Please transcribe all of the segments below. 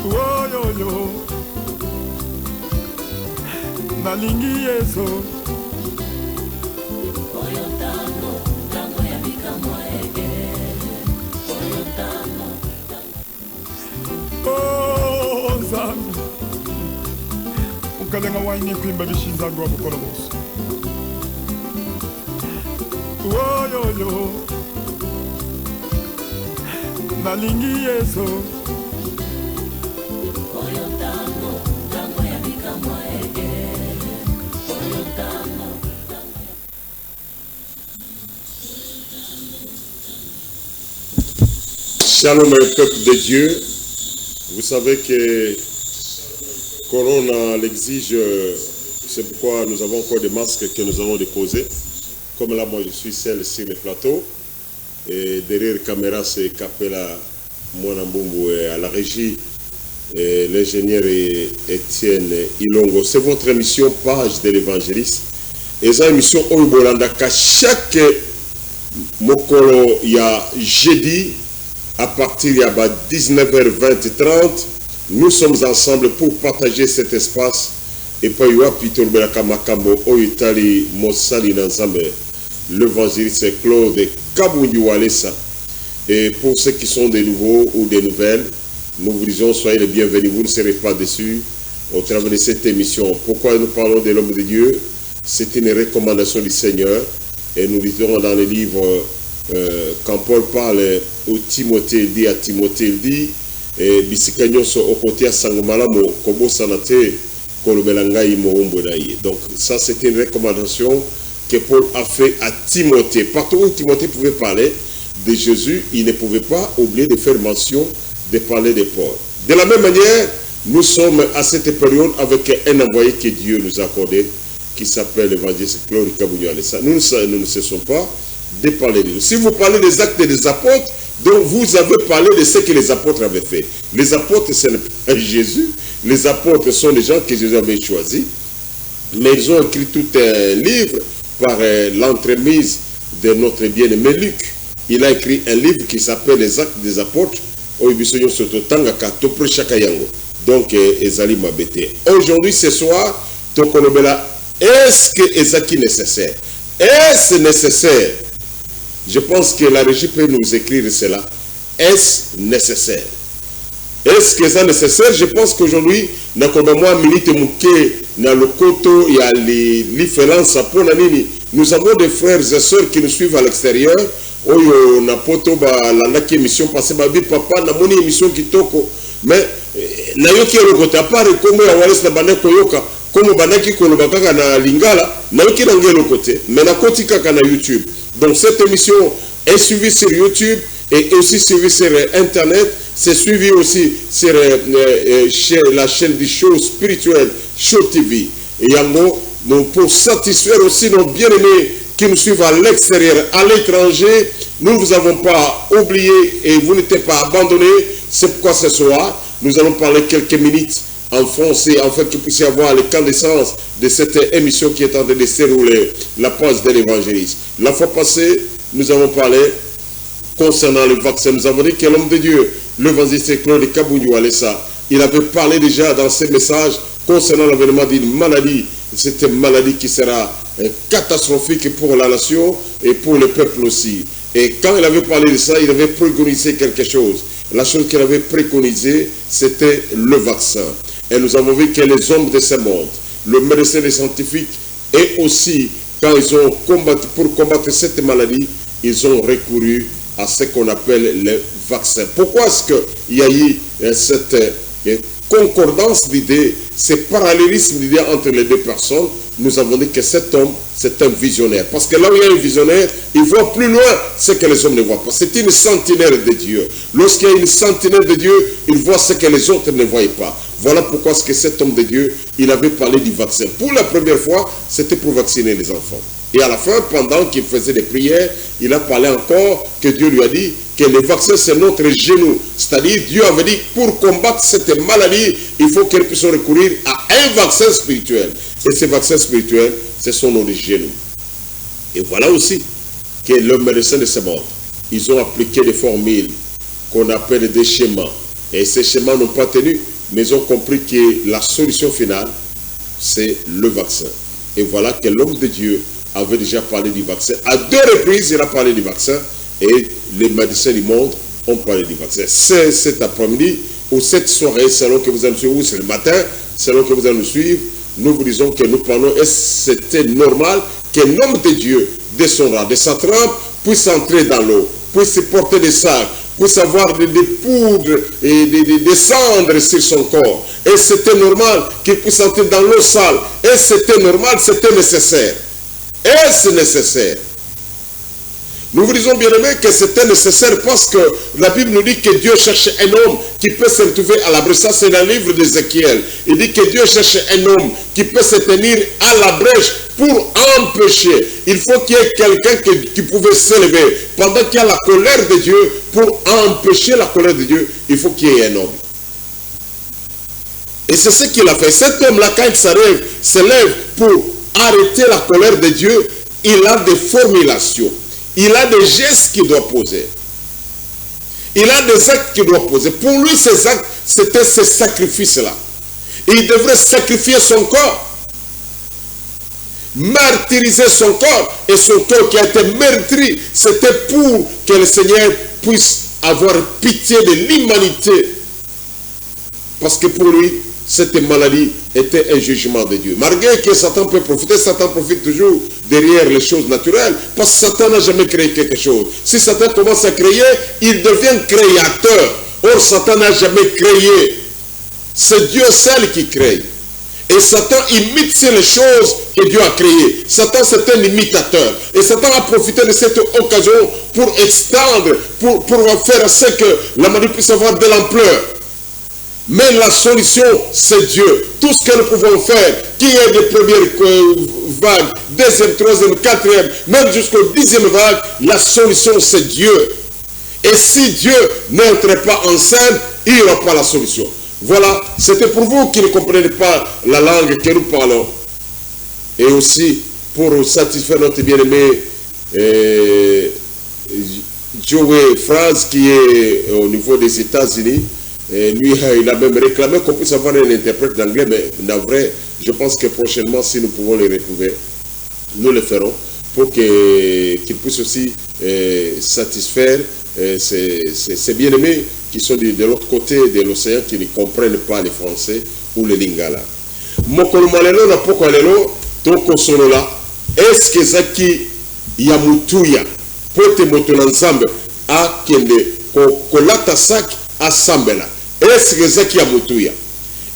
Oh yo yo, nalingi Yesu. Oh Nzambe, ukalenga waine kuimba bishinzangu wa mkono bosi. Oh yo yo, nalingi Yesu. Shalom le peuple de Dieu. Vous savez que Corona l'exige, c'est pourquoi nous avons encore des masques que nous allons déposer. Comme là, moi je suis seul sur le plateau. Et derrière la caméra, c'est Capella Mwanambumbu et à la régie, l'ingénieur Étienne Ilongo. C'est votre émission Page de l'évangéliste. Et cette émission Oibolanda, qu'à chaque mokolo, il y a jeudi, à partir de 19h20-30, nous sommes ensemble pour partager cet espace. Et puis, l'évangéliste Claude Kaboundi-Walesa. Et pour ceux qui sont des nouveaux ou des nouvelles, nous vous disons soyez les bienvenus, vous ne serez pas déçus au travers de cette émission. Pourquoi nous parlons de l'homme de Dieu? C'est une recommandation du Seigneur. Et nous lisons dans le livre, quand Paul parle au Timothée, il dit à Timothée, il dit, donc ça c'est une recommandation que Paul a fait à Timothée. Partout où Timothée pouvait parler de Jésus, il ne pouvait pas oublier de faire mention de parler de Paul. De la même manière, nous sommes à cette période avec un envoyé que Dieu nous a accordé, qui s'appelle l'évangéliste Claude Kaboundi-Walesa. Nous ne cessons pas de parler de nous. Si vous parlez des actes des apôtres, donc vous avez parlé de ce que les apôtres avaient fait. Les apôtres, c'est Jésus. Les apôtres sont des gens que Jésus avait choisis. Mais ils ont écrit tout un livre par l'entremise de notre bien-aimé Luc. Il a écrit un livre qui s'appelle Les Actes des Apôtres. Donc, Ezali Mabete. Aujourd'hui, ce soir, est-ce que Ezaki nécessaire? Est-ce nécessaire? Je pense que la régie peut nous écrire cela. Est-ce nécessaire? Est-ce que c'est nécessaire? Je pense qu'aujourd'hui, nous avons des frères et sœurs qui nous suivent à l'extérieur. Mais YouTube. Donc cette émission est suivie sur YouTube et aussi suivie sur Internet. C'est suivi aussi sur la chaîne du show spirituel Show TV. Et donc pour satisfaire aussi nos bien-aimés qui nous suivent à l'extérieur, à l'étranger, nous ne vous avons pas oublié et vous n'êtes pas abandonnés. C'est pourquoi ce soir, nous allons parler quelques minutes en français, afin que vous puissiez avoir les connaissances de cette émission qui est en train de se dérouler, la page de l'évangéliste. La fois passée, nous avons parlé concernant le vaccin. Nous avons dit que l'homme de Dieu, l'évangéliste Claude Kaboundi-Walesa, il avait parlé déjà dans ses messages concernant l'avènement d'une maladie. C'est une maladie qui sera catastrophique pour la nation et pour le peuple aussi. Et quand il avait parlé de ça, il avait préconisé quelque chose. La chose qu'il avait préconisée, c'était le vaccin. Et nous avons vu que les hommes de ce monde, le médecin, les scientifiques, et aussi, quand ils ont combattu, pour combattre cette maladie, ils ont recouru à ce qu'on appelle le vaccin. Pourquoi est-ce qu'il y a eu cette concordance d'idées, ce parallélisme d'idées entre les deux personnes? Nous avons dit que cet homme, c'est un visionnaire. Parce que là où il y a un visionnaire, il voit plus loin ce que les hommes ne voient pas. C'est une sentinelle de Dieu. Lorsqu'il y a une sentinelle de Dieu, il voit ce que les autres ne voient pas. Voilà pourquoi est-ce que cet homme de Dieu, il avait parlé du vaccin. Pour la première fois, c'était pour vacciner les enfants. Et à la fin, pendant qu'il faisait des prières, il a parlé encore que Dieu lui a dit que le vaccin, c'est notre genou. C'est-à-dire, Dieu avait dit, pour combattre cette maladie, il faut qu'elle puisse recourir à un vaccin spirituel. Et ce vaccin spirituel, ce sont nos genoux. Et voilà aussi que le médecin de ce monde, ils ont appliqué des formules qu'on appelle des schémas. Et ces schémas n'ont pas tenu. mais ils ont compris que la solution finale, c'est le vaccin. Et voilà que l'homme de Dieu avait déjà parlé du vaccin. À 2 reprises, il a parlé du vaccin et les médecins du monde ont parlé du vaccin. C'est cet après-midi ou cette soirée, selon que vous allez nous suivre, ou c'est le matin, selon que vous allez nous suivre, nous vous disons que nous parlons et c'était normal qu'un homme de Dieu descendra de sa trempe, puisse entrer dans l'eau, puisse porter des sacs, puisse avoir des poudres et des cendres sur son corps. Et c'était normal qu'il puisse entrer dans l'eau sale. Et c'était normal, c'était nécessaire. Est-ce nécessaire? Nous vous disons bien aimé que c'était nécessaire parce que la Bible nous dit que Dieu cherche un homme qui peut se retrouver à l'abri. Ça c'est dans le livre d'Ézéchiel. Il dit que Dieu cherche un homme qui peut se tenir à la brèche pour empêcher. Il faut qu'il y ait quelqu'un qui pouvait s'élever pendant qu'il y a la colère de Dieu. Pour empêcher la colère de Dieu, il faut qu'il y ait un homme. Et c'est ce qu'il a fait. Cet homme-là, quand il s'élève pour arrêter la colère de Dieu, il a des formulations. Il a des gestes qu'il doit poser. Il a des actes qu'il doit poser. Pour lui, ces actes, c'était ces sacrifices-là. Il devrait sacrifier son corps. Martyriser son corps. Et son corps qui a été meurtri, c'était pour que le Seigneur puisse avoir pitié de l'humanité. Parce que pour lui, cette maladie était un jugement de Dieu. Malgré que Satan peut profiter, Satan profite toujours derrière les choses naturelles, parce que Satan n'a jamais créé quelque chose. Si Satan commence à créer, il devient créateur. Or, Satan n'a jamais créé. C'est Dieu seul qui crée. Et Satan imite les choses que Dieu a créées. Satan, c'est un imitateur. Et Satan a profité de cette occasion pour extendre, pour faire en sorte que la maladie puisse avoir de l'ampleur. Mais la solution, c'est Dieu. Tout ce que nous pouvons faire, qui est des premières vagues, deuxième, troisième, quatrième, même jusqu'au 10e vague, la solution, c'est Dieu. Et si Dieu n'entre pas en scène, il n'y aura pas la solution. Voilà, c'était pour vous qui ne comprenez pas la langue que nous parlons. Et aussi, pour satisfaire notre bien-aimé Joey Franz, qui est au niveau des États-Unis. Et lui, il a même réclamé qu'on puisse avoir un interprète d'anglais, mais en vrai, je pense que prochainement, si nous pouvons les retrouver, nous le ferons pour qu'il puisse aussi satisfaire ces bien-aimés qui sont de l'autre côté de l'océan, qui ne comprennent pas le français ou le lingala. Mokolomalelo na poko lelo toko solo la eske zaki ya mutuya pote moto na nzambe akende kolata saki asambela eske zaki ya mutuya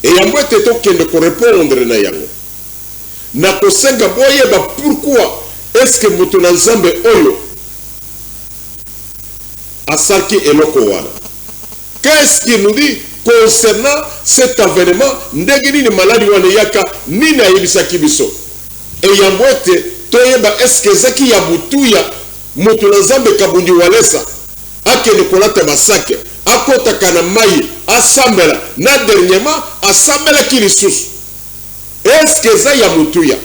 et yambo ete tokende ko répondre na yango na kosenga boyeba pourquoi est-ce que moto na nzambe oyo asaki eloko wana. Qu'est-ce qu'il nous dit concernant cet avènement? Ndenge nini maladi wana yaka nini ayebisaki biso et yambo ete toyeba eske zaki ya mutuya moto na nzambe kabundi walesa akende kolata basake akotaka na mai asambela na dernièrement asambela ki lisusu eske za ya mutuya.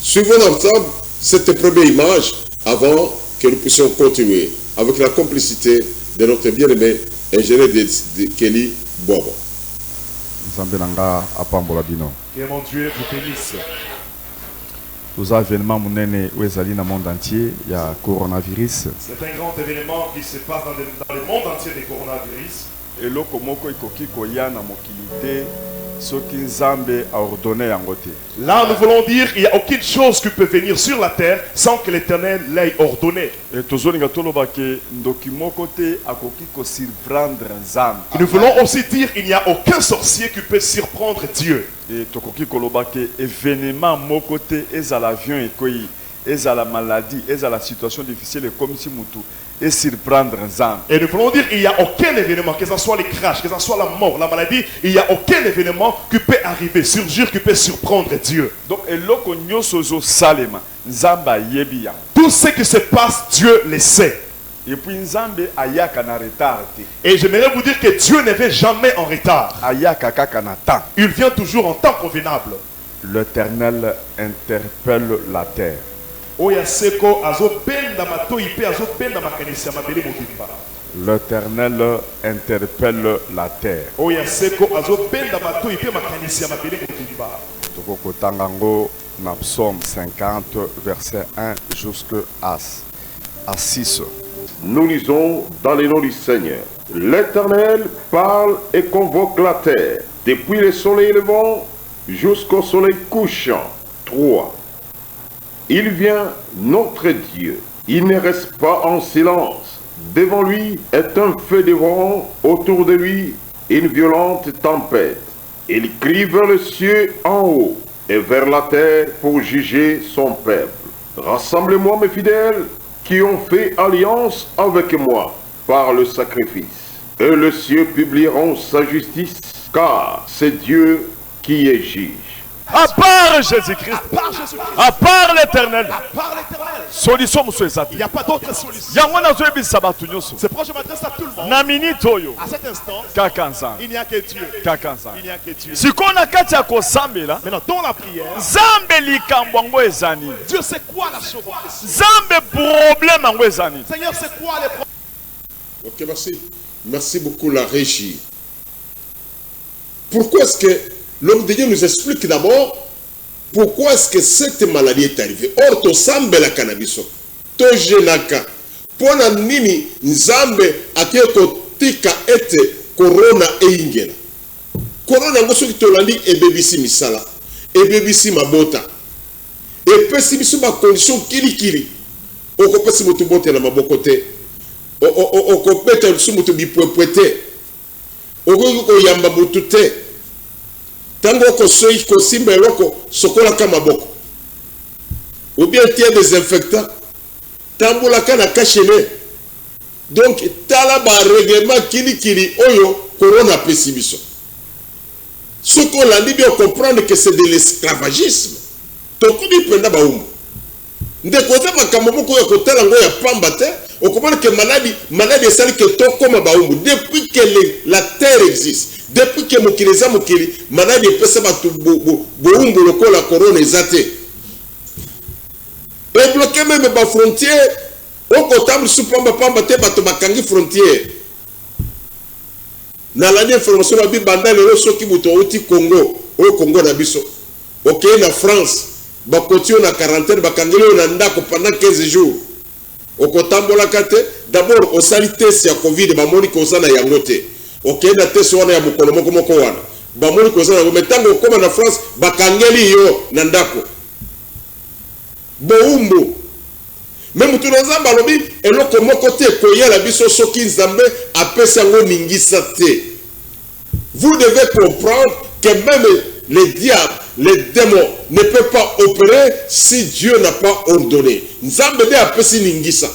Suivons ensemble cette première image avant que nous puissions continuer avec la complicité de notre bien-aimé ingénieur de Kelly Bobo. Que mon Dieu vous bénisse. Nous avons un événement monene dans le monde entier, il y a coronavirus. C'est un grand événement qui se passe dans le monde entier des coronavirus. Et loko moko ikoki koya na mokilité soki nzambe a ordonné yango te. Là, nous voulons dire qu'il n'y a aucune chose qui peut venir sur la terre sans que l'Éternel l'ait ordonné. Et tozolinga toloba ke ndoki moko te akoki ko surprendre nzambe. Nous voulons aussi dire qu'il n'y a aucun sorcier qui peut surprendre Dieu. Et tokoki koloba ke événement moko te ezala avion ekoyi ezala maladie ezala situation difficile comme si mutu et surprendre nzambe. Et nous voulons dire qu'il n'y a aucun événement, que ce soit les crashs, que ce soit la mort, la maladie, il n'y a aucun événement qui peut arriver, surgir, qui peut surprendre Dieu. Donc eloko nyonso zo salema nzamba yebi ya. Tout ce qui se passe, Dieu le sait. Et puis nzambe ayaka na retard te. Et j'aimerais vous dire que Dieu ne vient jamais en retard. Ayaka kaka na temps. Il vient toujours en temps convenable. L'Éternel interpelle la terre. L'Éternel interpelle la terre. Oya seko azobenda bato ipe makanisi ya mabele kotumba. Tokokotangango na Psaume 50, verset 1 jusqu'à 6. Nous lisons dans le nom du Seigneur. L'Éternel parle et convoque la terre, depuis le soleil levant jusqu'au soleil couchant. 3. Il vient notre Dieu. Il ne reste pas en silence. Devant lui est un feu dévorant, autour de lui une violente tempête. Il crie vers le ciel en haut et vers la terre pour juger son peuple. Rassemblez-moi mes fidèles qui ont fait alliance avec moi par le sacrifice. Et les cieux publieront sa justice, car c'est Dieu qui est juge. À part Jésus-Christ, à part l'Éternel, Par l'Éternel, solution monsieur il n'y a pas d'autre solution. Yangona zoebi sabatu nyoso. C'est pourquoi je m'adresse à tout le monde. Na minute oyo À cet instant, kakanza. il n'y a que Dieu. Kakanza. Il n'y a que Dieu. Sikona kati ya kosambela, Maintenant, dans la prière, Zambe likambo yango ezani. Dieu sait quoi la chose. Zambe problème yango ezani. Seigneur, c'est quoi les problèmes? Ok, merci. Merci beaucoup la régie. Pourquoi est-ce que l'homme de Dieu nous explique d'abord pourquoi est-ce que cette maladie est arrivée? Or, to sambe la cannabis, to jenaka. Pona nini nzambe akeko tika ete corona e ingela. Corona ngoso kitolandi ebebisi misala, ebebisi mabota. Et pesi biso ba condition kili. Oko pesi moto bote na maboko te. Oko peta biso moto bipwepwete. Oko ko yamba moto te. Tango ko soyi ko simba eloko sokola kama boko. Ou bien tiens désinfectant. Tambola kana kachene. Donc tala ba règlement kili oyo corona pesibiso. Ce qu'on a dit bien comprendre que c'est de l'esclavagisme. Tokudi penda ba umu. Ndekoza makambo moko ya kotala ngo ya pamba te. On comprend que maladie est celle que to comme ba umu. Depuis que la terre existe. Depuis que mokileza mokili maladie pesa batu boumbu lokola corona ezate. Et bloqué même ba frontière, au kotable sous pamba te bato bakangi frontière. Na la information ba banda le soki buto oti Congo, au Congo na biso. OK na France, ba kotio na quarantaine bakangeli na ndako pendant 15 jours. Au kotambola kate, d'abord au salité si ya Covid ba moni ko sana yangote. Ok, na teso wana ya mukolo moko wana. Ba moni ko sana metango koma na France bakangeli yo na ndako. Boumbu. Même tout nzamba lobi eloko moko te ko yela biso soki nzambe apesa ngo ningisa te. Vous devez comprendre que même les diables, les démons ne peuvent pas opérer si Dieu n'a pas ordonné. Nzambe de apesi ningisa.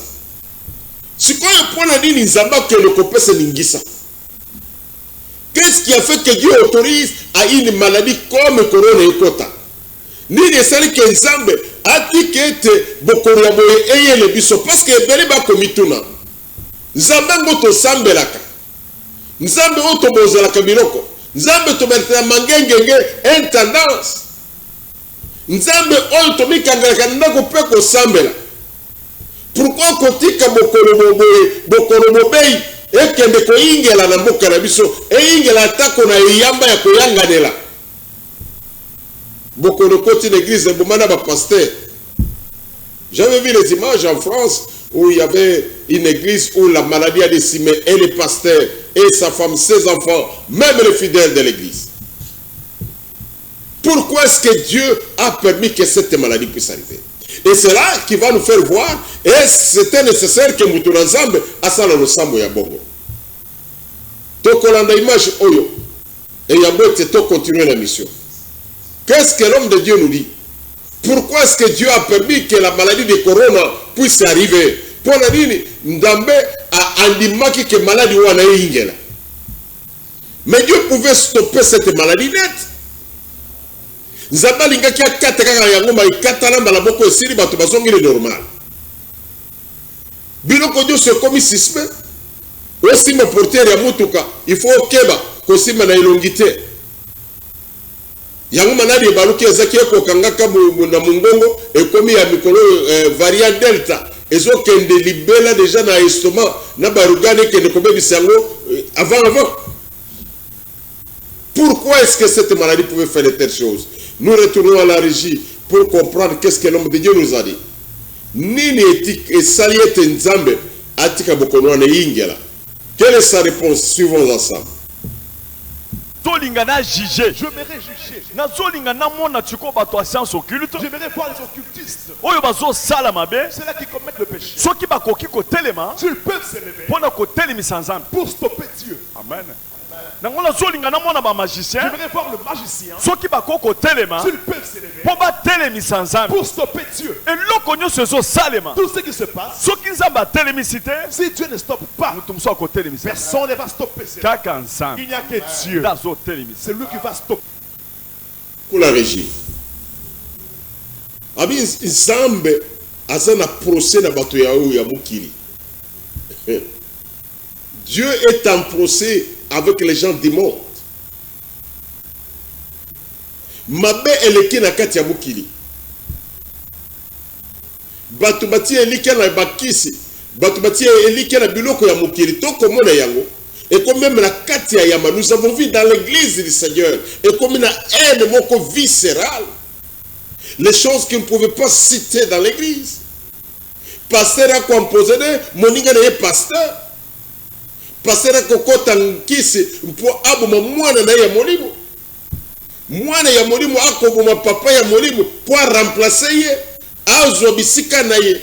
Sikoyo pona nini nzamba ke le kopesa ningisa. Qu'est-ce qui a fait que Dieu autorise à une maladie comme corona et kota? Ni de celle que Nzambe a dit que était bokolo ya boye eye le biso parce que beli ba komituna. Nzambe ngoto sambelaka. Nzambe oto bozalaka biloko. Nzambe to betela mangengenge intendance. Nzambe oto mikangaka ndako pe ko sambela. Pourquoi kotika bokolo bobeyi ekende ko ingela na mboka na biso e ingela atako na yamba ya koyanganela bokolo koti l'église bomana ba pasteur. J'avais vu les images en France où il y avait une église où la maladie a décimé et le pasteur et sa femme, ses enfants, même les fidèles de l'église. Pourquoi est-ce que Dieu a permis que cette maladie puisse arriver? Et c'est là qui va nous faire voir, et c'était nécessaire que nous ensemble à ça le sambo ya bongo. Tokolanda image oyo, et yabo to continuer la mission. Qu'est-ce que l'homme de Dieu nous dit? Pourquoi est-ce que Dieu a permis que la maladie de corona puisse arriver? Pour la nini, Ndambe a andimaki que maladie wana ingela. Mais Dieu pouvait stopper cette maladie nette. Nzamba lingaki akata kaka yango ma ikatala mbala boko esili bato bazongi le normal. Biloko Dieu c'est comme suspect. Aussi me porter ya mutuka, il faut keba kosima na ilongité. Yango manadi ebaluki ezaki ekokangaka na mungongo ekomi ya mikolo variant delta ezokende libela déjà na estomac na barugane kende kobebisa yango avant. Pourquoi est-ce que cette maladie pouvait faire de telles choses? Nous retournons à la régie pour comprendre qu'est-ce que l'homme de Dieu nous a dit. Nini etik esaliete nzambe atika bokono na ingela. Quelle est sa réponse? Suivons ensemble. Tolingana juger. J'aimerais juger. Na zolingana mona tiko bato a science occulte. J'aimerais voir les occultistes. Oyo bazo sala mabe. C'est là qui commettent le péché. Soki bakoki ko telema. S'ils peuvent s'élever Pona ko telemisa nzambe. pour stopper Dieu. Amen. Nangona zolingana mona ba magicien. J'aimerais voir le magicien. Soki bakoko telema. S'ils peuvent s'élever Po ba telemisa nzambe. pour stopper Dieu. Eloko nyonso ezo salema. Tout ce qui se passe, Soki nzambe atelemisi te. si Dieu ne stoppe pas, Mutu muso ko telemisa. personne ne va stopper cela. Kaka nzambe. Il n'y a que Dieu. Dazo telemisa. C'est lui qui va stopper. Pour la régie. Abi nzambe azana procès na bato ya oyo ya mukili. Dieu est en procès avec les gens du monde. Mabe eleki na kati ya mukili. Bato bati eliki na bakisi. Bato bati eliki na biloko ya mukili. Toko mona yango. Et comme même la kati ya yama, nous avons vu dans l'église du Seigneur. Et comme une haine moko viscérale. Les choses qu'on ne pouvait pas citer dans l'église. Pasteur a composé de moninga na pasteur. Pasteur a kokota nkisi pour abuma mwana na ya molimo. Mwana ya molimo akobuma papa ya molimo pour remplacer ye. Azo bisika na ye.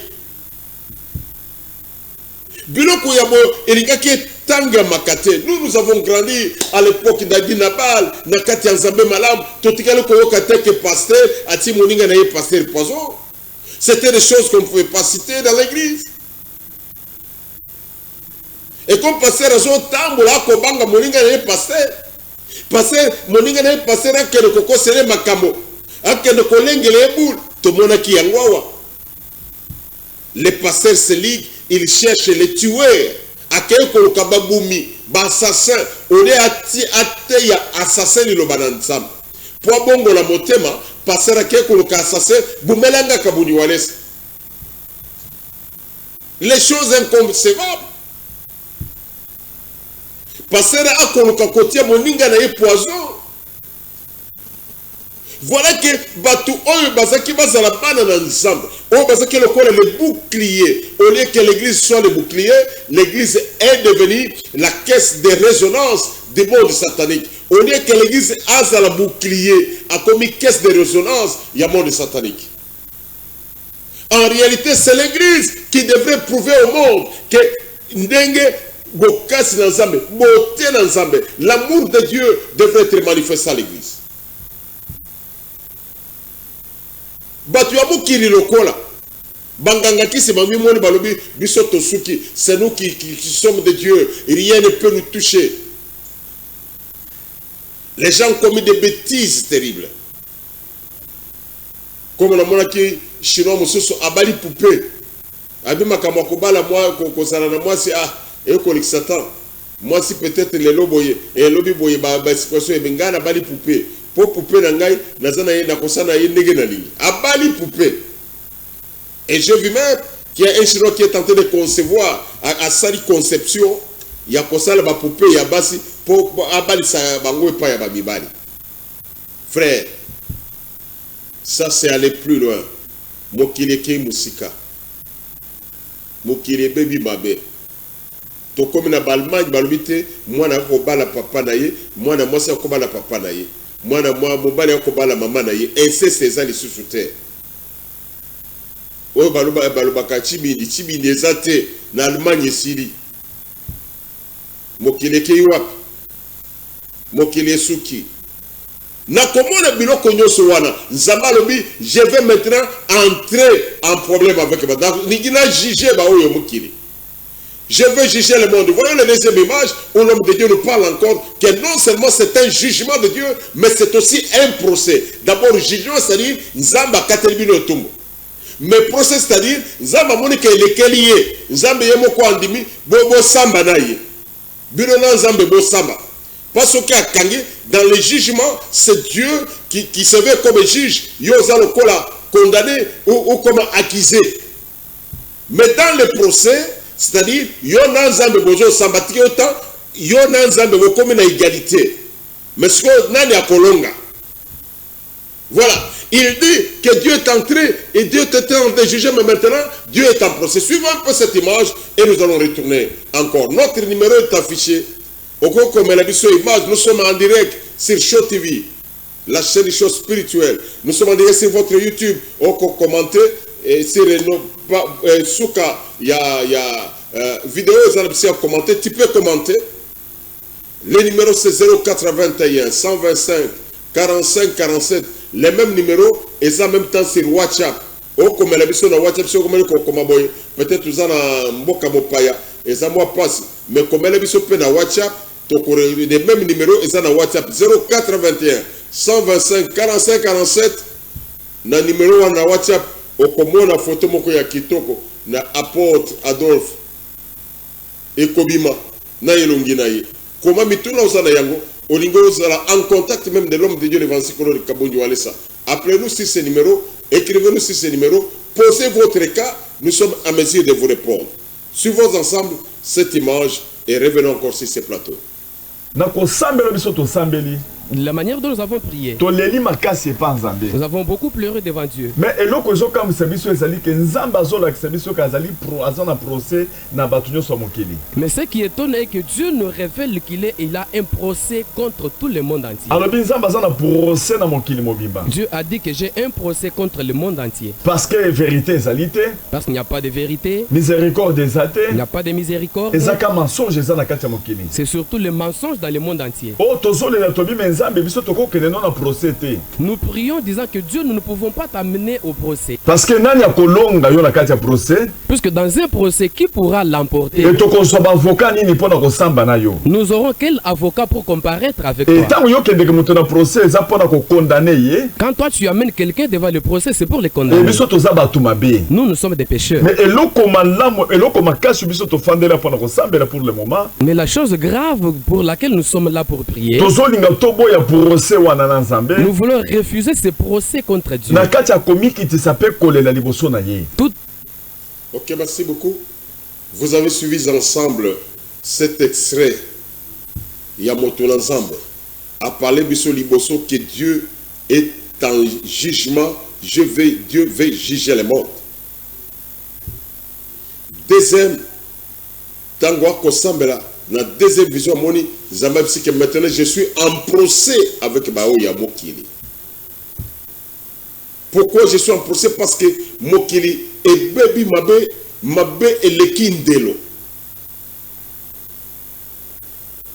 Biloko ya bo elingaki tanga makate. Nous avons grandi à l'époque d'Adi Nabal, nakati Nzambe malam, totikale koyoka teke pasteur, ati moninga na ye pasteur poison. C'était des choses qu'on ne pouvait pas citer dans l'église. Et comme pasteur azo tambola ko banga moninga na ye pasteur. Pasteur moninga na ye pasteur akene koko sele makamo. Akene kolengele boule, to monaki yangwawa. Les pasteurs se liguent, ils cherchent les tueurs. Akeko kababumi basassin ole ati ate ya assassin li lobananzam po bongo la motema passer akeko ka assassin bumelanga kabuni walesa. Les choses inconcevables. Passer akolo kotia moninga na ye poison. Voilà que batu oyo bazaki bazala bana na nzambe. Oyo bazaki lokola le bouclier. Au lieu que l'église soit le bouclier, l'église est devenue la caisse de résonance des mondes sataniques. Au lieu que l'église a la bouclier, a commis caisse de résonance, il y a monde satanique. En réalité, c'est l'église qui devrait prouver au monde que ndenge bokasi na nzambe, beauté na nzambe, l'amour de Dieu devrait être manifesté à l'église. Batu ya mukili lokola banganga kisi mami moni balobi biso tosuki, c'est nous qui sommes de Dieu, rien ne peut nous toucher. Les gens commettent des bêtises terribles. Comme la mona ki chinois mususu abali poupée abima kama kobala moi kozala na moi si eko Satan moi si peut-être les loboye et lobi boye ba situation e bengana bali poupée. Pour poupée na ngai nazana ye na kosana ye ndenge na lingi abali poupée. Et je vis même qu'il y a un chinois qui est tenté de concevoir à sali conception ya kosala ba poupée ya basi pour abali sa bango pa ya ba mibali. Frère, ça c'est aller plus loin. Mokile ke musika. Mokile baby babe. To comme na Allemagne balobite mwana ko bala papa na ye, mwana mwasi ko bala papa na ye. Mwana mobali ko bala mama na ye. Et c'est ces ali sous terre. O baloba ka chibindi ezate na Allemagne sili. Mokile ke wapi? Mokile suki. Na komona biloko nyoso wana nzamba lobi je vais maintenant entrer en problème avec ba. Nigina juger ba oyo mokili. Je veux juger le monde. Voyons la deuxième image où l'homme de Dieu nous parle encore que non seulement c'est un jugement de Dieu, mais c'est aussi un procès. D'abord, jugement, c'est-à-dire Nzamba Katelbino Tumbo. Mais procès, c'est-à-dire Nzamba Monika Elekeliye, Nzamba Yemoko Andimi, Bobo Samba Naye. Birona Nzamba Bo Samba. Parce que dans le jugement, c'est Dieu qui se veut comme juge, Yosa Lokola condamné ou comme accusé. Mais dans le procès, c'est-à-dire, Yona Nzambe Bozo Sambatiki autant, Yona Nzambe comme une égalité. Mais ce que Nani a Kolonga. Voilà. Il dit que Dieu est entré et Dieu est en train de juger, mais maintenant, Dieu est en procès. Suivons un peu cette image et nous allons retourner encore. Notre numéro est affiché. Au cours comme elle a dit sur image, nous sommes en direct sur Show TV, la chaîne des choses spirituelles. Nous sommes en direct sur votre YouTube. Au commenter et sur Souka, il y a vidéo, vous allez commenter. Tu peux commenter. Le numéro c'est 0421 125 45 47. Les mêmes numéros et en même temps sur WhatsApp. Au comme elle a dit sur WhatsApp, sur peut-être vous en avez Mboka Mopaya et ça moi passe. Mais comme elle a dit sur WhatsApp, les mêmes numéros et ça dans WhatsApp 0421 125 45 47. Na numéro on a WhatsApp au comme na photo moko ya kitoko na apôtre Adolphe et Kobima na yelongi na ye. Comment mituna usana yango olingo sera en contact même de l'homme de Dieu l'évangile de Kabonjo Alessa. Appelez-nous sur ce numéro, écrivez-nous sur ce numéro, posez votre cas, nous sommes à mesure de vous répondre. Suivons ensemble cette image et revenons encore sur ce plateau. La manière dont nous avons prié, nous avons beaucoup pleuré devant Dieu. Mais ce qui étonne est que Dieu nous révèle qu'il a un procès contre tout le monde entier. Dieu a dit que j'ai un procès contre le monde entier. Parce que vérité est alité. Parce qu'il n'y a pas de vérité. Miséricorde est athée. Il n'y a pas de miséricorde. C'est surtout le mensonge dans le monde entier. Nous prions disant que Dieu, nous ne pouvons pas t'amener au procès. Parce que puisque dans un procès, qui pourra l'emporter? Nous aurons quel avocat pour comparaître avec toi? Quand toi tu amènes quelqu'un devant le procès, c'est pour le condamner. Nous sommes des pécheurs. Mais la chose grave pour laquelle nous sommes là pour prier, nous voulons refuser ce procès contre Dieu. Ok, merci beaucoup. Vous avez suivi ensemble cet extrait. Yamoto ensemble a parlé biso liboso que Dieu est en jugement. Dieu veut juger le monde. Deuxième, Tango Kosambela. La deuxième vision, Moni, Zambabsi, que maintenant je suis en procès avec Baoya Mokili. Pourquoi je suis en procès? Parce que Mokili et Baby Mabe et Lekindelo.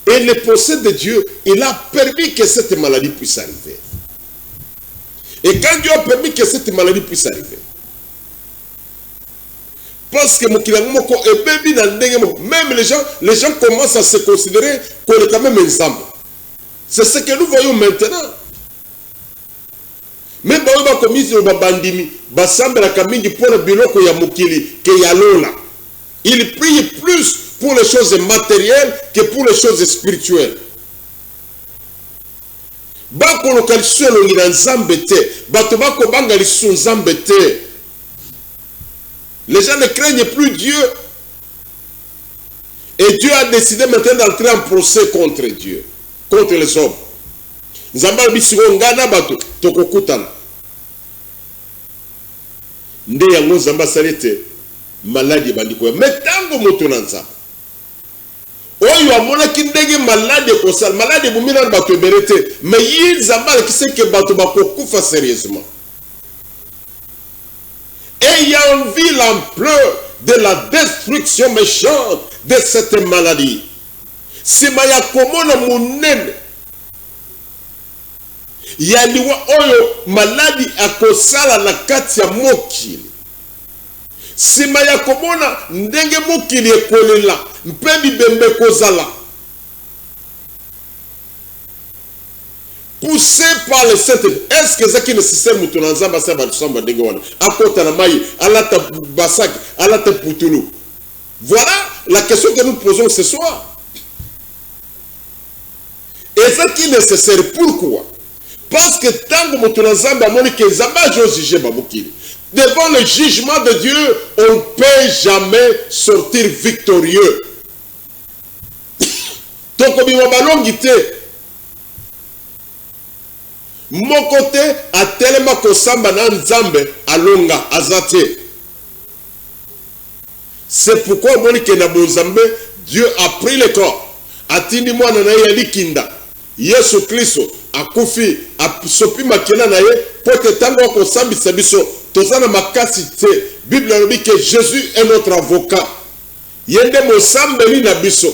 Et le procès de Dieu, il a permis que cette maladie puisse arriver. Et quand Dieu a permis que cette maladie puisse arriver, parce que même les gens commencent à se considérer qu'on est quand même ensemble. C'est ce que nous voyons maintenant. Même il prie plus pour les choses matérielles que pour les choses spirituelles. Les gens ne craignent plus Dieu. Et Dieu a décidé maintenant d'entrer en procès contre Dieu, contre les hommes. Nzamba bisigo ngana bato tokokutana. Nde yango Nzamba salite maladi bandiko. Metango moto nanza. Oyo amona kindenge maladi kosal maladi bumina bato berete. Mais yi Nzamba qui sait que bato bakokufa sérieusement. Ayant vu l'ampleur de la destruction méchante de cette maladie. Si maya komona munene yaliwa oyo maladi akosala na kati ya mokili. Si maya komona ndenge mokili ekolela mpe bibembe kozala. Poussé par le Saint-Esprit. Est-ce que c'est nécessaire que nous avons fait des choses? Voilà la question que nous posons ce soir. Et c'est qui est nécessaire? Pourquoi? Parce que tant que nous avons fait des choses, Devant le jugement de Dieu, on ne peut jamais sortir victorieux. Donc, mon côté a tellement que samba na nzambe alonga azate. C'est pourquoi moi que na bonzambe Dieu a pris le corps. Atindi mwana na ye likinda. Yesu Kristo akufi asopi makena na ye pote tango ko sambisa biso. Tozana makasi te. Bible nous dit que Jésus est notre avocat. Yende mo sambeli na biso.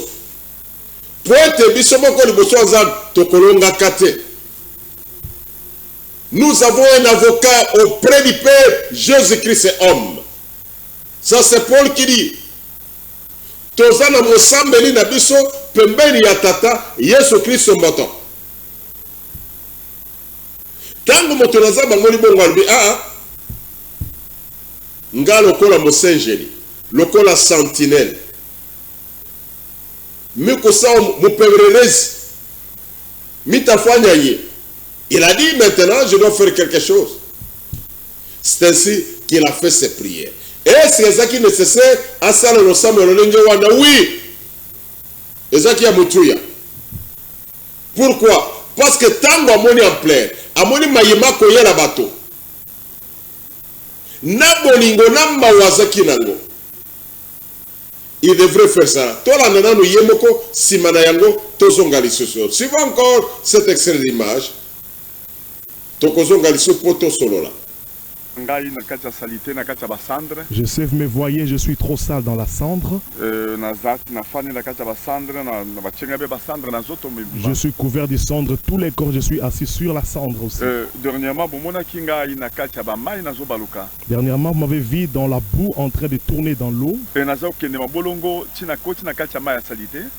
Pote biso moko liboso azam tokolonga kate. Nous avons un avocat auprès du Père, Jésus-Christ est homme. Ça c'est Paul qui dit. Tozana mo sambeli na biso pembeni ya tata Yesu Kristo moto. Tango moto na zamba ngoli bongo albi nga lokola mosengeli, lokola sentinelle. Miko sa mupembrelezi. Mitafanya ye. Il a dit maintenant je dois faire quelque chose. C'est ainsi qu'il a fait ses prières. Et c'est ça qui est nécessaire à ça le ensemble de oui. Et ça qui a mutuya. Pourquoi? Parce que tango amoni en plein, amoni mayema koye la bateau. Na bolingo na mawazaki nango. Il devrait faire ça. Tola nana no yemoko simana yango tozonga lisusu. Suivant encore cet extrait d'image. Tokozonga lisusu poto solola. Je sais, vous me voyez, je suis trop sale dans la cendre. Je suis couvert de cendre, tous les corps, je suis assis sur la cendre aussi. Dernièrement, vous m'avez vu dans la boue en train de tourner dans l'eau.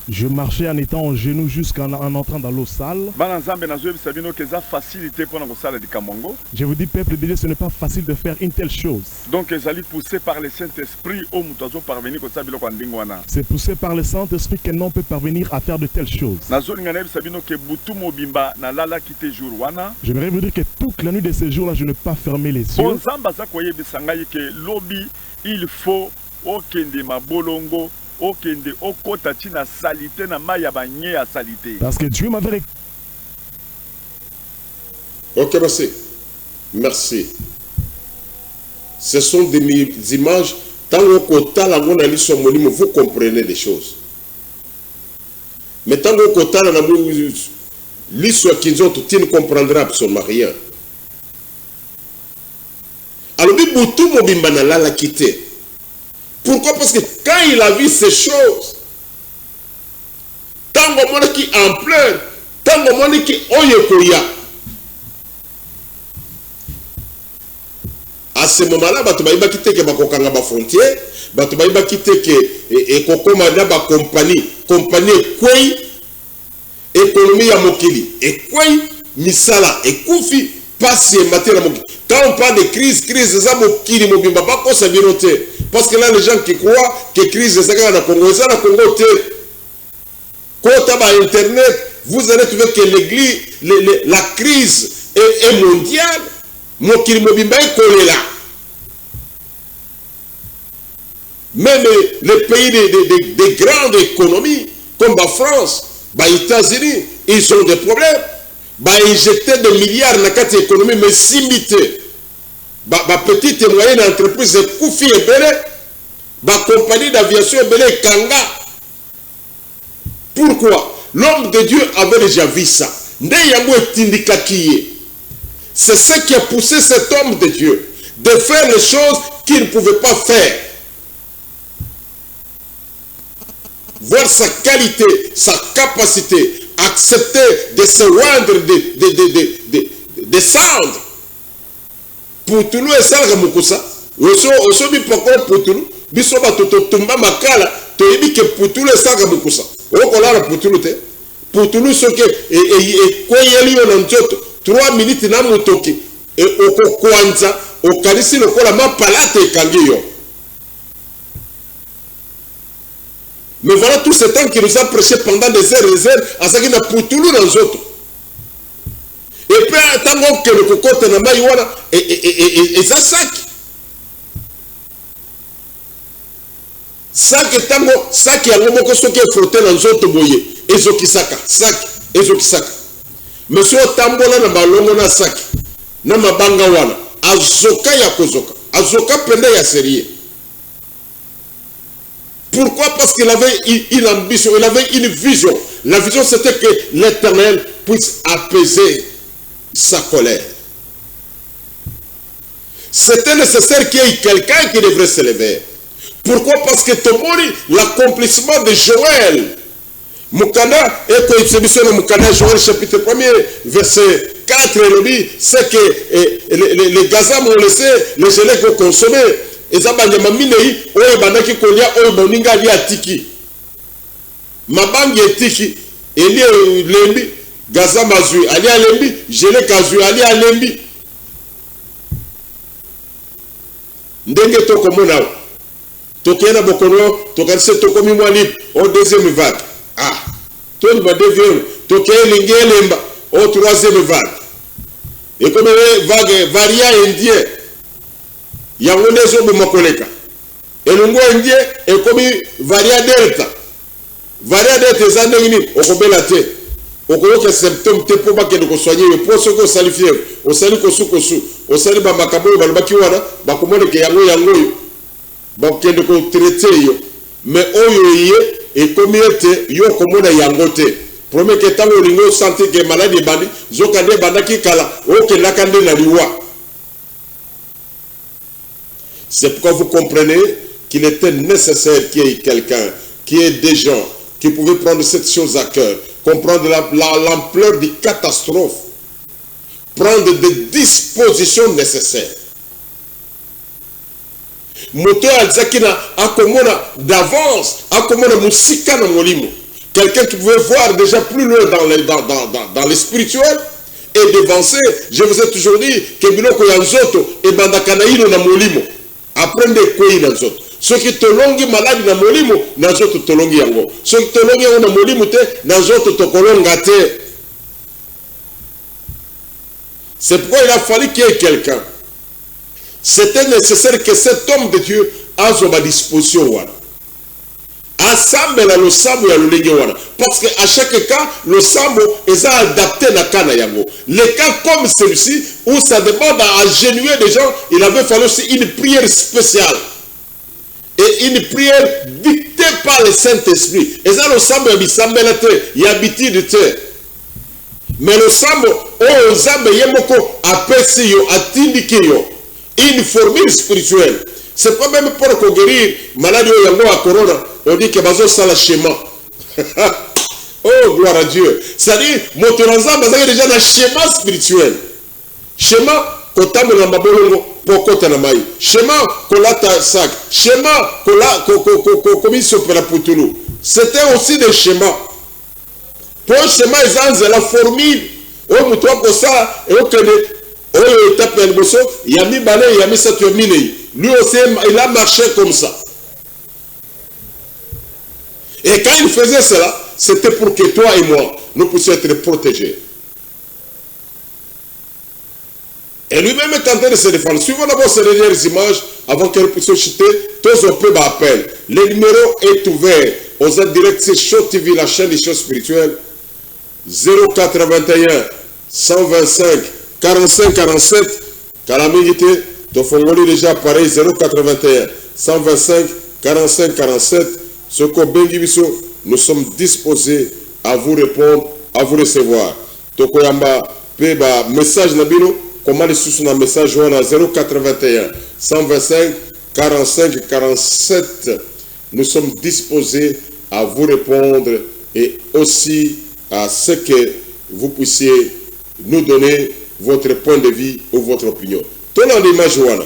Je marchais en étant en genoux jusqu'en entrant dans l'eau sale. Je vous dis, peuple de Dieu, ce n'est pas facile de faire une telle chose. Donc, ils allaient pousser par le Saint-Esprit au Moutazo parvenir comme ça. C'est poussé par le Saint-Esprit qu'un homme peut parvenir à faire de telles choses. J'aimerais vous dire que toute la nuit de ces jours-là, je n'ai pas fermé les yeux. Il faut parce que Dieu m'avait... Ok, merci. Merci. Ce sont des images. Tant que vous comprenez des choses. Mais tant que l'histoire qu'ils ont, tu ne comprendras absolument rien. Alors, l'a quitté. Pourquoi? Parce que quand il a vu ces choses, tant que qui en pleure, tant que qui oyekoya. À ce moment-là, tu vas quitter que bakokanga ba frontière, tu vas quitter que kokomanda ba compagnie kwei économie ya mokili et kwei misala et kufi passe matériel mokili. Quand on parle de crise ça mokili mobimba pas ko sabiroté parce que là les gens qui croient que crise ça na Congo ça na Congo té. Quand tu as internet, vous allez trouver que l'église la crise est mondiale. Mokili mobimba est collé là. Même les pays des grandes économies, comme la France, les États-Unis, ils ont des problèmes. Ils injectent des milliards dans la économie, mais limité. Petite et moyenne entreprise, Koufi et Belé, compagnie d'aviation et Belé Kanga. Pourquoi? L'homme de Dieu avait déjà vu ça. C'est ce qui a poussé cet homme de Dieu de faire les choses qu'il ne pouvait pas faire. Voir sa qualité, sa capacité, accepter de se rendre, de descendre. Pour tout le ça, Oso bi poko pour tout biso ba totomba makala to yebi que pour tout le ça, okola pour tout le te. Pour tout ce que et koyeli on nzoto 3 minutes na motoki et okokwanza okalisi lokola mapalate kangiyo. Mais voilà tout ce temps qu'il nous a prêché pendant des heures et des heures à ce qu'il a pour tout dans les autres. Et puis tant que le cocotte na maïwana et ça sac Sac tango, sac ya ngomoko soki frotté dans nzoto boye, ezokisaka, sac, ezokisaka. Monsieur tambola na balongo na sac, na mabanga wana, azoka ya kozoka, azoka pende ya sérieux. Pourquoi? Parce qu'il avait une ambition, il avait une vision. La vision c'était que l'Éternel puisse apaiser sa colère. C'était nécessaire qu'il y ait quelqu'un qui devrait se lever. Pourquoi? Parce que Tomori, l'accomplissement de Joël, Mukana, et quand il se dit Mukana, Joël chapitre 1er, verset 4, c'est que les Gazam ont laissé les élèves ont consommé. Et ça, Minei, Oye Banaki Kolia, Oye Boninga, Lia Tiki. Mabangi et Tiki, Elie Lembi, Gazam Azui, Alia Lembi, Gelé Kazui, Alia Lembi. Ndenge Tokomonao. Tokena Bokono, Tokanse Tokomi Mwalip, au deuxième vague. Ah, Tony va devenir, Tokena Lingelemba, au troisième vague. Et comme vague varia indien, Yangone Zobo Mokoleka. Et le mot indien est comme varia delta. Varia delta, c'est un ennemi, au Kobelate. Au Koloka symptôme, t'es pour pas que nous soignions, le poisson qu'on salifie, au salut Kosu, au salut Bamakabo, Balbakiwana, Bakomone Yango Yango. Donc il faut traiter yo mais oyo et comme était yo komona yangote premier que tant o lingo santé que maladie bandi zokande bandaki kala o ke nakande na liwa. C'est pourquoi vous comprenez qu'il était nécessaire qu'il y ait quelqu'un, qu'il y ait des gens qui pouvaient prendre cette chose à cœur, comprendre l'ampleur des catastrophes, prendre des dispositions nécessaires. Moteur Alzakina a commandé d'avance, a commandé Moussika na Molimo. Quelqu'un qui pouvait voir déjà plus loin dans les spirituels et devancer. Je vous ai toujours dit que Biloko Yanzoto et Bandakanaïno na Molimo. Apprendre quoi Yanzoto. Ceux qui te longi malade na Molimo, Nazoto te longi yango. Ceux qui te longi na Molimo te, Nazoto te kolonga te. C'est pourquoi il a fallu qu'il y ait quelqu'un. C'était nécessaire que cet homme de Dieu a à disposition. Ensemble, le sambo et le parce qu'à chaque cas, le sambo est adapté à la kana yango. Les cas comme celui-ci, où ça demande à agenouiller des gens, il avait fallu aussi une prière spéciale. Et une prière dictée par le Saint-Esprit. Et ça, le sambo, il y a habitude de terre. Mais le sambo, oh, zambe yemoko, apesi yo, atindiki yo. Une formule spirituelle. C'est pas même pour guérir maladie à corona. On dit que bazo ça le schéma. Oh, gloire à Dieu. C'est-à-dire, Motoranza, vous avez déjà un schéma spirituel. Schéma, kotamu na mabolongo, pokota na mai. Schéma, kolata sac. Schéma, komisio pour la putulu. C'était aussi des schémas. Pour le schéma, ils ont la formule. Oh, moutoua pour ça, et au Kenya. Lui aussi, il a marché comme ça. Et quand il faisait cela, c'était pour que toi et moi, nous puissions être protégés. Et lui-même est en train de se défendre. Suivons d'abord ces dernières images avant que nous puissions chuter. Tous on peut m'appeler. Le numéro est ouvert. Aux direct, c'est Show TV, la chaîne des choses spirituelles. 081 125 45 47. Calamité, Tofongoli déjà pareil, 081 125 45 47. Ce qu'on bengibiso, nous sommes disposés à vous répondre, à vous recevoir. Tokoyamba, peba message nabino, comment les sous un message à 081 125 45 47. Nous sommes disposés à vous répondre et aussi à ce que vous puissiez nous donner votre point de vue ou votre opinion. Tenant l'image, Joanna.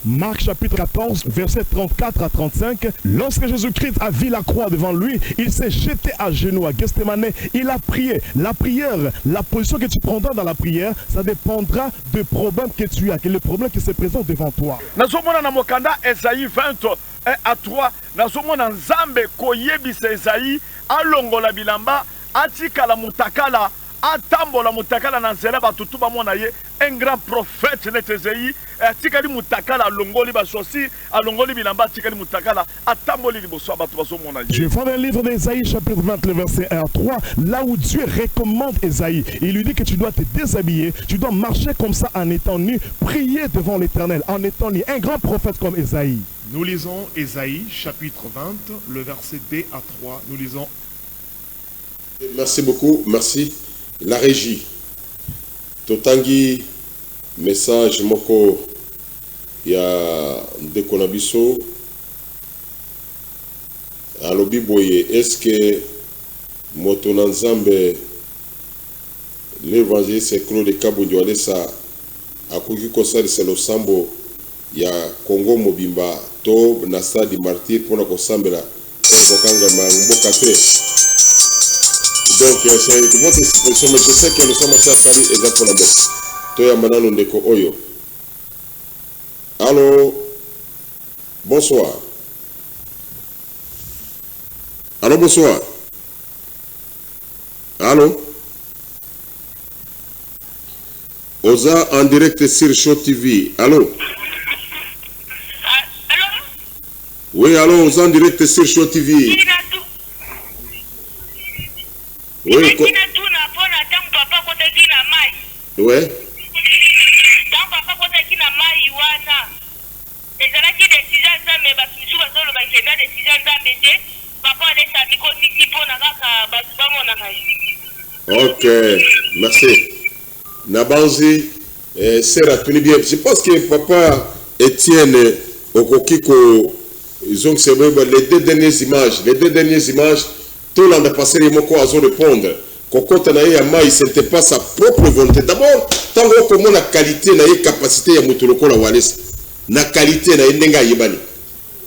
Marc chapitre 14, verset 34 à 35. Lorsque Jésus-Christ a vu la croix devant lui, il s'est jeté à genoux à Gethsemane. Il a prié. La prière, la position que tu prendras dans la prière, ça dépendra du problème que tu as, quel est le problème qui se présente devant toi. Nazomona na mokanda Esaïe 20 à 3. Nazomona nzambe koyebisa Esaïe alongola bilamba atikala mutakala atambola mutakala na nzela batutu bamona ye un grand prophète netezei atikali mutakala alongoli basosi alongoli bilamba atikali mutakala atamboli liboso batu bazomona ye. Je vois dans le livre d'Ésaïe chapitre 20 le verset 1 à 3 là où Dieu recommande Ésaïe. Il lui dit que tu dois te déshabiller, tu dois marcher comme ça en étant nu, prier devant l'Éternel en étant nu. Un grand prophète comme Ésaïe. Nous lisons Ésaïe chapitre 20 le verset 2 à 3. Nous lisons. Merci beaucoup, merci. La régie. Totangi, message moko ya Ndekonabiso. Alobi boye, est-ce que Motonanzambe, l'évangéliste Claude Kabundi Walesa, akoki kosali selo sambo ya Congo Mobimba, to nasa di martyr pour la kosambela, Bokanga Mboka te. Donc, c'est votre exposition, mais je sais que nous sommes à Sali et Zaponabo. Toya Manano Ndeko Oyo. Allô? Bonsoir. Allô, bonsoir. Allô? Oza en direct sur Show TV. Allô? Allô? Oui, allô, Oza en direct sur Show TV. Oui, ouais. Ok, merci. Nabanzi, Sera, tu bien. Je pense que papa Étienne Okokiko, ils ont les deux dernières images. Tout le monde a passé les mots à répondre. Kokota na ya mai, ce n'était pas sa propre volonté. D'abord, tant que la qualité na capacité ya mutuloko la walesa. Na qualité na ndenga yebani.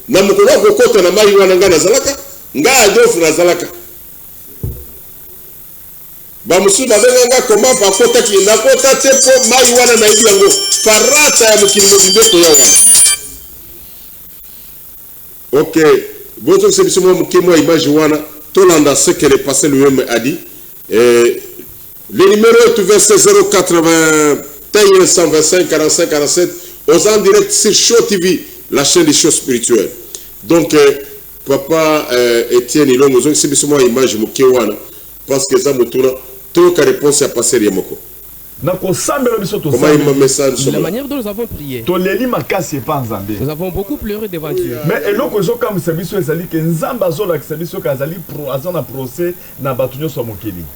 Na mukolo kokota na mai wana nga nazalaka, nga adofu nazalaka. Ba musu ba nga koma ba kota ki na kota tepo mai wana na ibi yango. Farata ya mukili mbibeto ya wana. OK. Bonjour, c'est monsieur Mukimo image wana. Tolanda ce que le passé lui-même a dit. Le numéro est ouvert, c'est 081 125 45 47 aux en direct sur Show TV, la chaîne des choses spirituelles. Donc, papa Etienne, il a une image parce que ça me tourne. Toute réponse à passer les mots. La manière dont nous avons prié. Nous avons beaucoup pleuré devant Dieu. Mais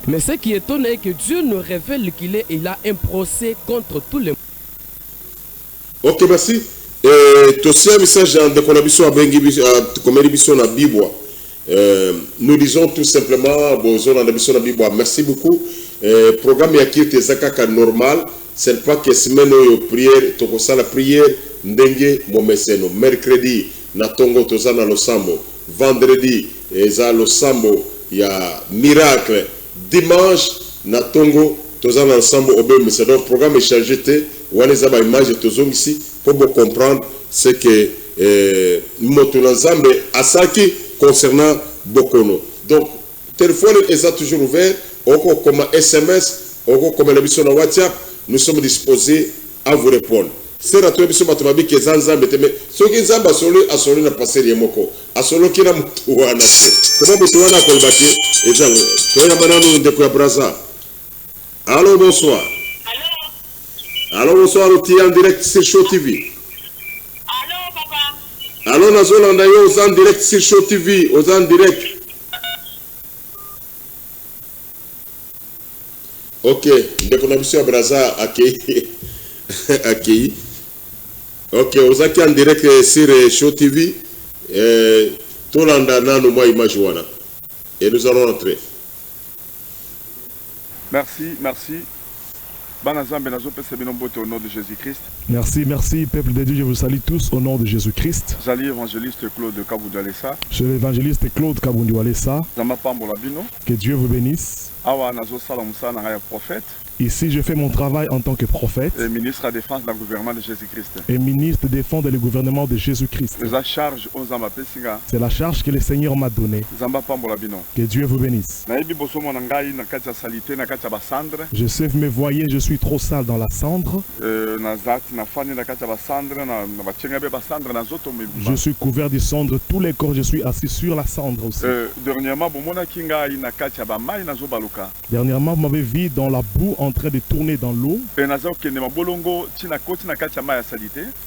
Mais ce qui étonne est que Dieu nous révèle qu'il a un procès contre tous les. Ok, merci. Tu sais, un message de Konabison à Bengi na Bibois. Nous disons tout simplement, merci beaucoup. Programme Yakirte Zakaka normal, c'est pas que semaine où prière, tokosa la prière, ndenge momeseno. Mercredi, na tongo tozana lo sambo. Vendredi, eza lo sambo ya miracle. Dimanche, na tongo tozana lo sambo obe meseno. Donc, programme est chargé, waneza ba image tozong ici, pour vous comprendre ce que Motonazambe Asaki concernant Bokono. Donc, téléphone est toujours ouvert, comme SMS, comme la mission WhatsApp, nous sommes disposés à vous répondre. C'est la télévision Batumabi qui est Zanzambe, mais ce qui est à solo n'a passé rien moko. À solo qui n'a Mouana. Comment Mouana Kolbaki et Jean, Toya Banano de Kouabraza. Allô, bonsoir. Allô, bonsoir, on en direct sur Show TV. Allô, Nazol, on est en direct sur Show TV, aux en direct. Ok, dès qu'on a vu sur Braza, accueilli. Ok, aux acquis en direct sur Show TV, tout l'andana nous m'a image wana. Et nous allons entrer. Merci, merci. Au nom de Jésus-Christ. Merci, merci, peuple de Dieu, je vous salue tous au nom de Jésus-Christ. J'allais évangéliste Claude Kabundi Walesa. Je suis l'évangéliste Claude Kabundi Walesa. Que Dieu vous bénisse. Awa nazo sala musana ngaya prophète. Ici, je fais mon travail en tant que prophète Et ministre de défense dans le gouvernement de Jésus-Christ. et ministre défend le gouvernement de Jésus-Christ. La charge aux amba pesinga. C'est la charge que le Seigneur m'a donnée. Zamba pambola bino. Que Dieu vous bénisse. Na yebi boso mona ngai na kati ya salité na kati ya basandre. Je sais, vous me voyez, je suis trop sale dans la cendre. Na zati na fani na kati ya basandre na bachenga be basandre na zoto me. Je suis couvert de cendre tous les corps, je suis assis sur la cendre aussi. Dernièrement bomona kinga na kati ya ba mai na zo baluka. Dernièrement, vous m'avez vu dans la boue en train de tourner dans l'eau.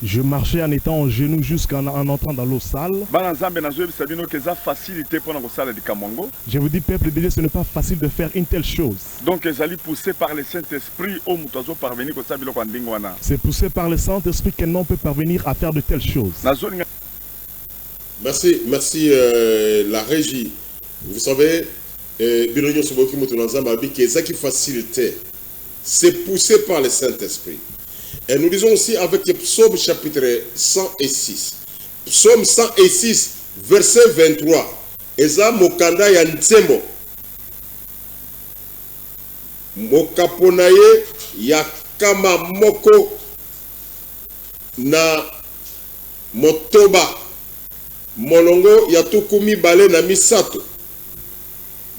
Je marchais en étant en genoux jusqu'en entrant dans l'eau sale. Je vous dis, peuple de Dieu, ce n'est pas facile de faire une telle chose. Donc, ils poussés par le Saint-Esprit au Moutazo parvenir au Sabilo Kwandingwana. C'est poussé par le Saint-Esprit qu'un homme peut parvenir à faire de telles choses. Merci, merci la régie. Vous savez, Bilonio Soboki Moutounanza m'a dit que ça qui facilitait, c'est poussé par le Saint-Esprit. Et nous disons aussi avec le psaume chapitre 106. Psaume 106, verset 23. Eza mokanda ya ntembo. Mokaponaye ya kama moko na motoba. Molongo ya tukumi bale na misato.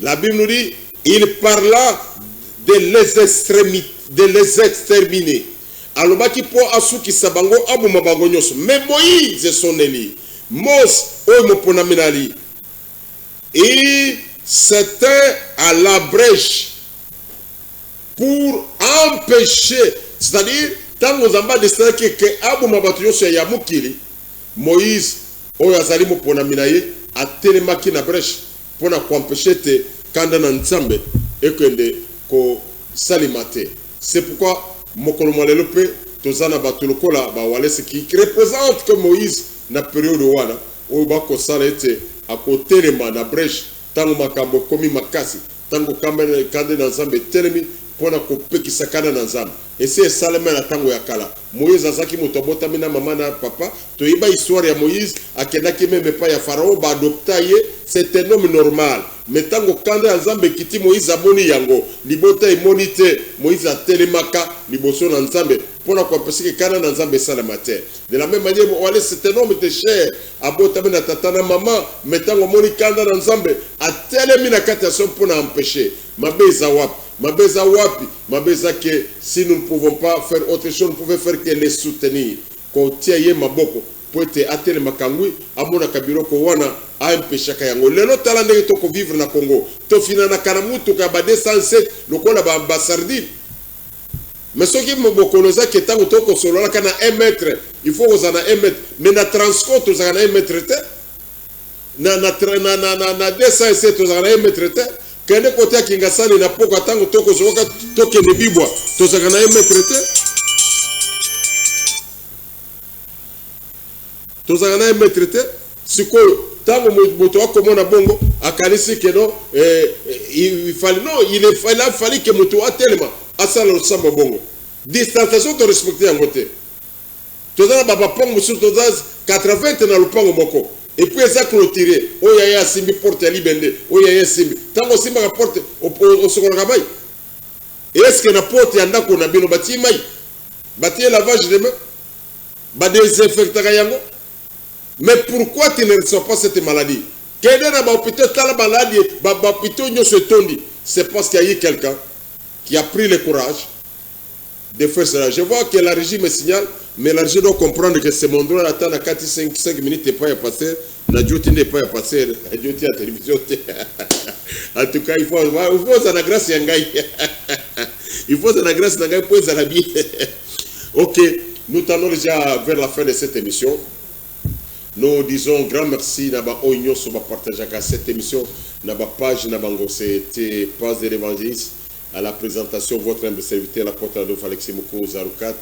La Bible nous dit, il parla de les exterminer. Alobaki po asuki sabango abu mabango nyoso. Mais Moïse son Élie. Mos o moponaminali. Et c'était à la brèche pour empêcher, c'est-à-dire, tant aux amba de ça que abu mabango nyoso ya mukili, Moïse o yazali moponaminaye a telemaki na brèche pour empêcher te kanda na nzambe ekende ko salimate. C'est pourquoi Mokolomolelo pe tozana batulukola ba walese qui représente que Moïse na période wana o ba ko sala ete a côté le na brèche tango makambo komi makasi tango kambe kande na nzambe telemi pona ko pekisa kana na nzambe. Et c'est salama na tango ya kala. Moïse azaki motobota mina mama na papa to iba histoire ya Moïse akenaki même pas ya Pharaon ba adoptaye, c'est un homme normal. Mais tango kande nzambe kiti Moïse aboni yango libota imonite Moïse atelemaka liboso na nzambe pona ko pesike kana na nzambe salama te. De la même manière wale c'est un homme de chair abota na tata na maman mais tango moni kanda na nzambe atelemi na kati ya son pona empêcher mabeza wapi. Mabeza wapi, mabeza que si nous ne pouvons pas faire autre chose, nous pouvons faire que les soutenir. Quand tiaye maboko, pour être attelé makangui, amona kabiro ko wana a empêché kayango. Lelo talande to ko vivre na Congo. To fina na kanamutu ka ba 207 lokola ba ambassadeur. Mais ce qui me bokoloza que tango to ko solo la kana 1 mètre, il faut aux ana 1 mètre, mais na transport aux ana 1 mètre te. Na 207 aux ana 1 mètre te. Kende kote ya Kingasani na poko tango toko zoka toke ne bibwa tozaka na emetrete tozaka na emetrete sikoyo tango moto akomona bongo akanisi que non il fallait que moto atelema asala losamba bongo distanciation to respecter yango te tozana baba pongo sur tozaz 80 na lupango moko. Et puis ça clôturé, oh yaya simbi porte libende, oh yaya simbi. Tango simba la porte au second rabai. Et est-ce que la porte yanda ko na bino bati mai? Bati lavage de main. Ba désinfecter yango. Mais pourquoi tu ne reçois pas cette maladie? Kede na ba hôpital tala maladie, ba hôpital nyo se tondi. C'est parce qu'il y a eu quelqu'un qui a pris le courage de faire cela. Je vois que la régie me signale, mais la régie doit comprendre que ce monde-là attend à 4-5 minutes et pas à passer. La duty n'est pas à passer. La duty à la télévision. En tout cas, il faut la grâce à Ngaï. Il faut la grâce à Ngaï pour la vie. Ok, nous tendons déjà vers la fin de cette émission. Nous disons grand merci Naba Oignon sur partager cette émission. Naba page Naba c'était pas de l'évangéliste. À la présentation, votre humble serviteur, l'apôtre Adolphe Alexis Moukou Zaroukat,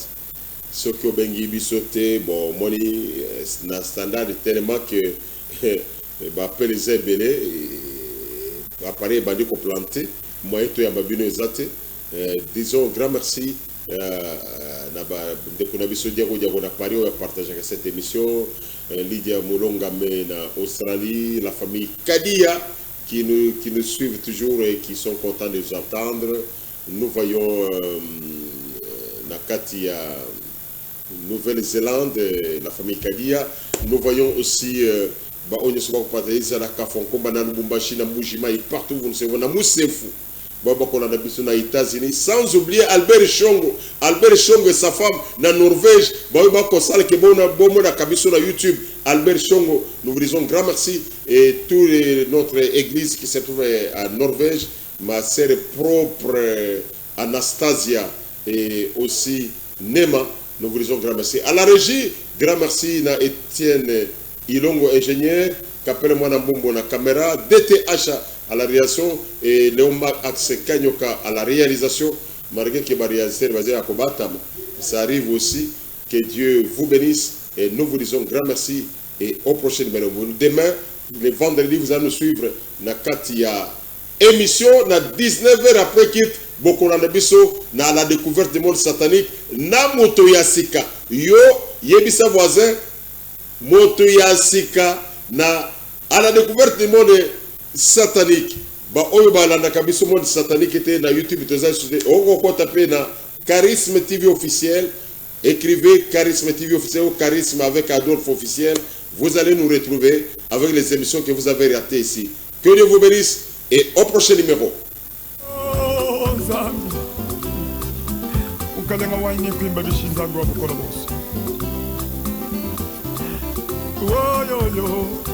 ce que Bengi Bissoté, bon, moni, na standard tellement que, appelé les ébélés, appareil bandi qu'on planté, moi et toi, Yababino Ezate, disons grand merci, dès qu'on a vu ce dialogue, on a parlé, on a partagé cette émission, Lydia Moulongame en Australie, la famille Kadia, qui nous suivent toujours et qui sont contents de nous entendre. Nous voyons Nakati à Nouvelle-Zélande, la famille Kadia. Nous voyons aussi partout, vous ne savez, États-Unis, sans oublier Albert Chongo et sa femme na Norvège, YouTube. Albert Chongo, nous vous disons grand merci, et toute notre église qui se trouve à Norvège, ma sœur propre Anastasia et aussi Nema, nous vous disons grand merci. À la régie, grand merci à Étienne Ilongo, ingénieur, Kapele Mwana Mbombo na caméra, DTH à la réalisation et Léoma Axe Kanyoka à la réalisation. Malgré que ça arrive aussi. Que Dieu vous bénisse et nous vous disons grand merci et au prochain numéro. Demain, le vendredi, vous allez nous suivre na Katia émission na 19h après quitte Bokola Biso na la découverte du monde satanique na moto yasika yo yebisa voisin moto yasika na à la découverte du monde satanique ba oyo ba landa kabiso monde satanique était na YouTube toza sur oko taper na Charisme TV officiel. Écrivez Charisme TV officiel ou Charisme avec Adolphe officiel. Vous allez nous retrouver avec les émissions que vous avez ratées ici. Que Dieu vous bénisse et au prochain numéro. Oh,